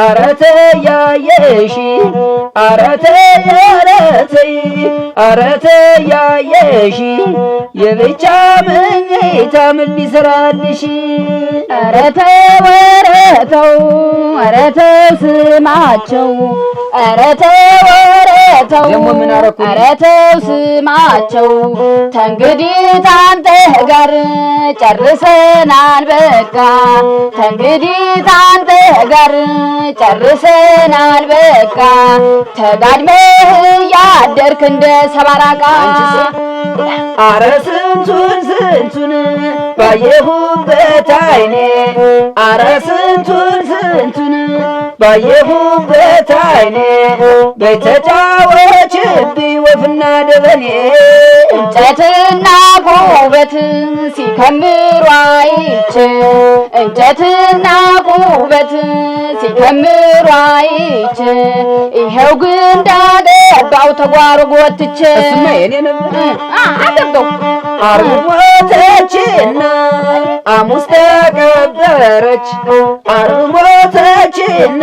አረተ ያየሽ አረተ ያየሽ የብቻ መኝታ ምን ሊሰራልሽ ወረተው ስማቸው ወረተው ስማቸው ተንግዲህ ታንተ ጋር ጨርሰናል በቃ ተንግዲህ ታንተ ጋር ጨርሰናል በቃ ተጋድመህ ያደርክ እንደ ሰባራቃ አረ ስንቱን ባየሁበት አይኔ አረ ስንቱን ባየሁበት አይኔ በተጫወችብኝ ወፍና ደበኔ እንጨትና ጉበት ሲከምሩ አይቼ እንጨትና ጉበት ሲከምሩ አይቼ ይኸው ግንድ አገባው ተጓሮ ጎትቼ እሱማ የኔ ነበር አገባው አርሞተችና አሙስ ተቀበረች አርሞተችና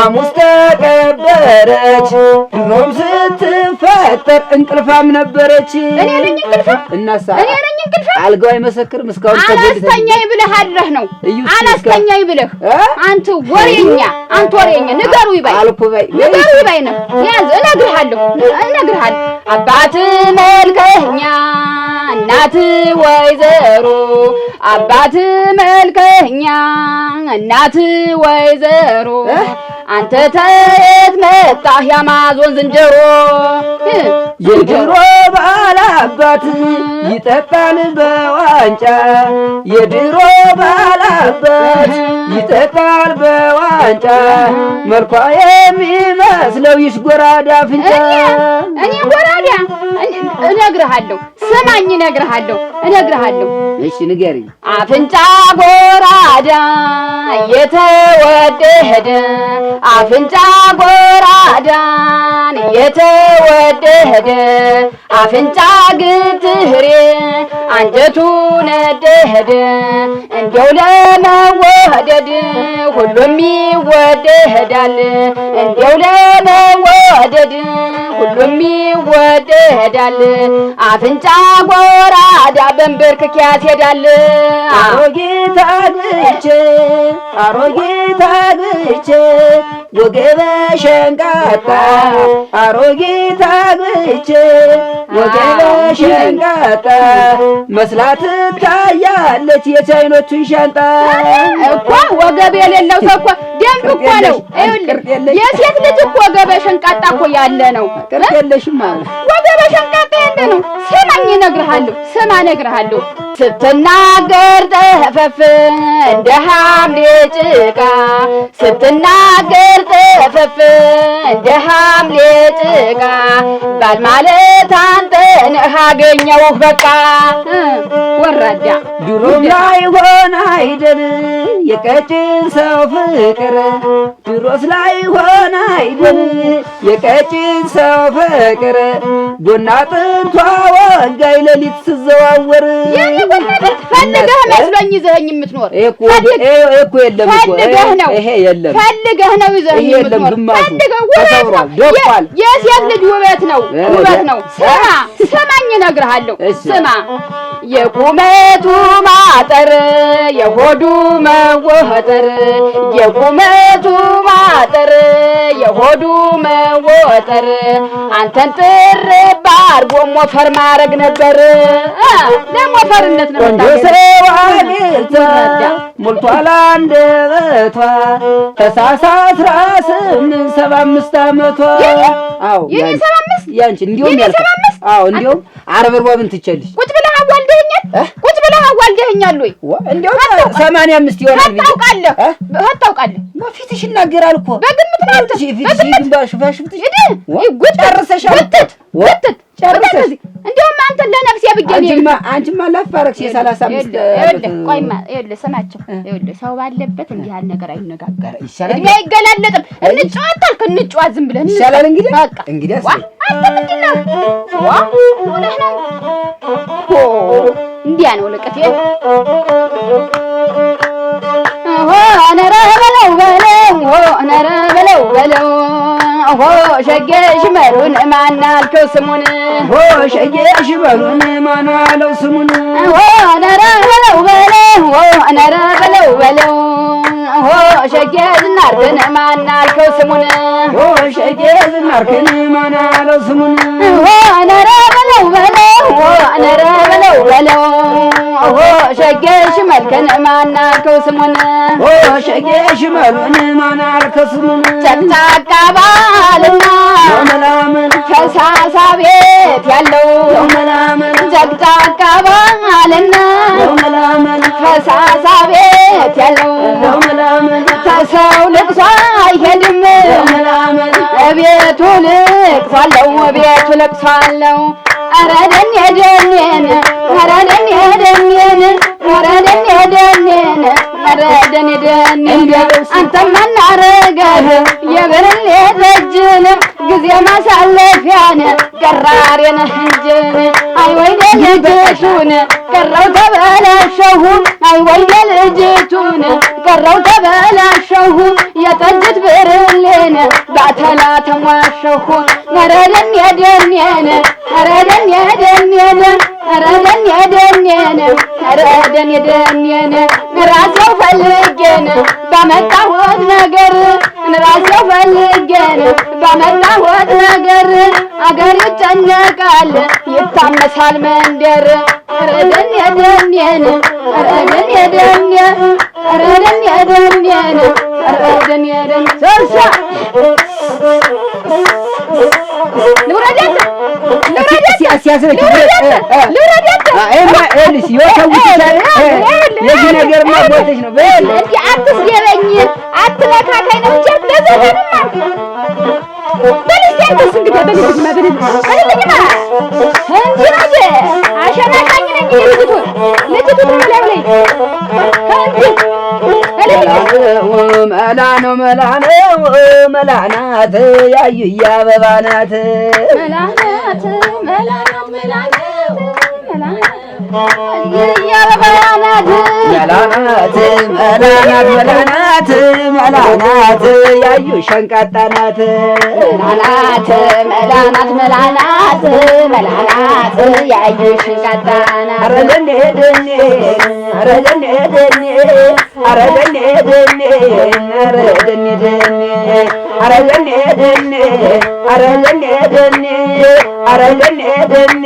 አሙስ ተቀበረች ድሮም ስትፈጠር እንቅልፋም ነበረች እኔ ነኝ እንቅልፋም እናሳ እኔ ነኝ እንቅልፋም አልጋው አይመሰክርም እስካሁን አላስተኛይ ብለህ አድረህ ነው አላስተኛይ ብለህ አንተ ወሬኛ ንገሩ ይባይ ንገሩ ይባይ ነው ያዝ እነግርሃለሁ አባት መልከኛ እናት ወይዘሮ አባት መልከኛ እናት ወይዘሮ አንተ ተየት መጣህ ያማዞን ዝንጀሮ የድሮ ባላባት ይጠጣል በዋንጫ የድሮ ባላባት ይጠጣል በዋንጫ መልኳ የሚመስለው ይሽጎራዳ ፍንጫ እኔ ጎራዳ እነግርሃለሁ ስማኝ እነግርሃለሁ እሺ ንገሪኝ አፍንጫ ጎራዳ የተወደደ አፍንጫ ጎራዳን የተወደደ አፍንጫ ግትሬ አንጀቱ ነደደ እንደው ለመወደድ ሁሉም ይወደዳል እንደው ለመወደድ ሁሉም ይወደዳል አፍንጫ ጎራዳ በንበርክክ ያስሄዳል አሮጊት አግብቼ ወገበ ሸንቃጣ አሮጊት አግብቼ ወገበ ሸንቃጣ መስላት ታያለች የቻይኖቹን ሻንጣ እኮ ወገብ የሌለው ሰው እኮ ደንብ እኮ ነው የሴት ልጅ እኮ ወገበ ሸንቃጣ እኮ ያለ ነው ቅርጥ የለሽም ወገበ ሸንቃጣ ያለ ነው ስማኝ እነግርሃለሁ ስትናገር ጠፈፍ እንደ ሐምሌ ጭቃ ስትናገር ጠፈፍ እንደ ሐምሌ ጭቃ ባል ማለት አንተ ነህ አገኘሁህ በቃ ወራዳ ድሮም ላይ ሆነ አይደል የቀጭን ሰው ፍቅር ድሮስ ላይ ሆነ አይደል የቀጭን ሰው ፍቅር ጎና ጥንቷ ወጋይ ሌሊት ስዘዋወር ፈልገህ መስሎኝ ይዘኸኝ የምትኖር እኮ የለም ይሄ የለም ፈልገህ ነው ይዘኸኝ የምትኖር ፈልገህ የሴት ልጅ ውበት ነው ስማኝ እነግርሃለሁ ስማ የቁመቱ ማጠር የሆዱ መወጠር የቁመቱ ማጠር የሆዱ መወጠር አንተን ጥርብ አድርጎ ሞፈር ማድረግ ነበር ለሞፈርነት ነው ሞልቷል አንደበቷ ተሳሳት 1875 ዓመቷ አዎ የኔ 75 ያንቺ እንዲሁም ያልኩ አዎ እንዲሁም አርበርባብን ትቸልሽ ቁጭ ብለህ አዋልደኸኛል ወይ እንዲሁም 85 ይሆናል ታውቃለህ ፊትሽ ይናገራል እኮ በግምት ነው ፊትሽ ግንባርሽ ፋሽፍትሽ ጉድ ጨርሰሻል ወጥት ጨርሰሽ እንደውም አንተ ለነፍስ ያብገኝ አንቺማ ላፋረክሽ የ35 ቆይማ ይኸውልህ ስማቸው ይኸውልህ ሰው ባለበት እንዲህ ያለ ነገር አይነጋገር ይሻላል አይገላለጥም እንጫወታል ከንጫወት ዝም ብለን ይሻላል እንግዲህ በቃ እንግዲህ አንተ ምንድን ዋ ወለህ ነው እንዲያ ነው ለቀቴ ነረ በለው ነረ በለው ሸጌሽ መሩን ማናልከው ስሙን ሸጌሽ መሩን ማናለው ስሙን ነረ በለው ሸጌሽ ናርክን ማናልከው ስሙን ሸጌሽ ናርክን ማናለው ስሙን ነረ በለው ሸጌሽ መልከን ማናልከው ስሙን ሸጌሽ መሩን ማናልከው ስሙን ጨቅጫቃ ባልና መላምን ከሳሳ ቤት ያለው መላምን ጨቅጫቃ ባልና መላምን ከሳሳ ቤት ያለው መላምን ከሰው ልቅሶ አይሄድም መላምን ቤቱ ልቅሶ አለው ቤቱ ልቅሶ አለው ኧረ ደኔ ደኔን ኧረ ደኔ ደኔን ኧረ ደኔ ደኔን ኧረ ደኔ ደኔን አንተማ እናረገህ የብርሌ ጠጅን ጊዜ ማሳለፊያን ቀራሪ ነህ እንጂን አይ ወይኔ ልጅቱን ቀረው ተበላሸሁ አይ ወይኔ ልጅቱን ቀረው ተበላሸሁ የጠጅት ብርሌን ባተላ ተሟሸሁ ኧረ ደኔ ደኔን ኧረ ደኔ ደኔን ኧረ ደኔ ደኔን ኧረ ደኔ ደኔን ራሴው ፈልጌን ባመጣሁት ነገር ራሴው ፈልጌን ባመጣሁት ነገር አገር ይጨነቃል ይታመሳል መንደር ኧረ ደኔ ደኔን ኧረ ደኔ ደኔን ኧረ ደኔ ደኔን ኧረ ደኔ ደኔን ሰልሳ ልውረደት የዚህ ነገርማ ቦተሽ ነው። እንዲህ አትስደበኝ አትነካካኝ ነው እንጂ ለዘፈንማ በልጅ አንተስ እንግዲህ በልጅማ እንጂ አሸናቃኝ ነኝ ልጅቱ ላይ መላ ነው መላ ናት ያዩዬ አበባ ናት መላ ናት መላ ነው መላ ያበባ ናት መላ ናት ያዩ ሸንቃጣ ናት መላ ናት ያዩ ሸንቃጣ ናት ኧረ ደኔ ደኔ ኧረ ደኔ ደኔ ኧረ ደኔ ደኔ ኧረ ደኔ ደኔ ኧረ ደኔ ደኔ ኧረ ደኔ ደኔ ኧረ ደኔ ደኔ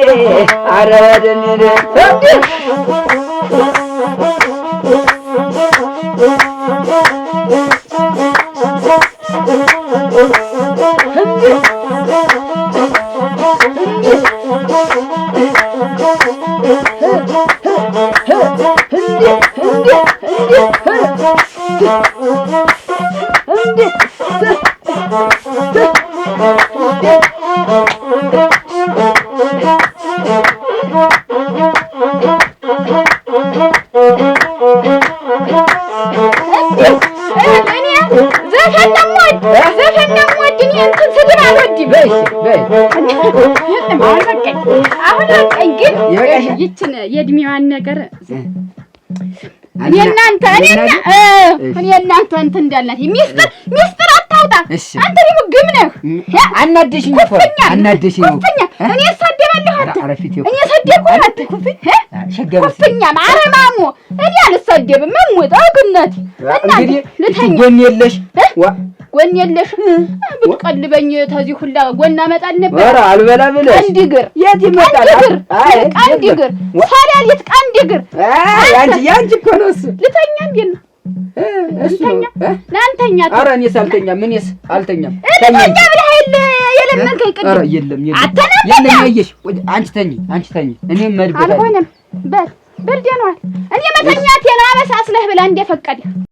ኧረ ደኔ ደኔ ይችን የእድሜዋን ነገር እኔ እናንተ እንትን እንዳላት ሚስጥር አታውጣ። አንተ ደግሞ ግም ነህ። አናደሽኝ እኮ አናደሽኝ እኮ እኔ እሳደባለሁ እኔ ሰደብኩ ኩፍኛ ማረማሙ እኔ አልሳደብም። መሞት አግነት እንግዲህ ጎን የለሽ ጎን የለሽ ብትቀልበኝ ተዚህ ሁላ ጎን አመጣል ነበር። ኧረ አልበላ ብለሽ ቀንድ እግር የት ይመጣል? ቀንድ እግር ሰላሊት ቀንድ እግር ያንቺ እኮ ነው እሱ። ልተኛ እንዴ ነው እሱኛ ናንተኛ? ኧረ እኔስ አልተኛም። እኔስ አልተኛም። ተኛ ብለህ የለመንከኝ ቅድም። ኧረ የለም አየሽ። አንቺ ተኝ እኔም መድብ አልሆነም። በል ደህና ዋል። እኔ መተኛቴን አበሳስለህ ብላ እንደፈቀድህ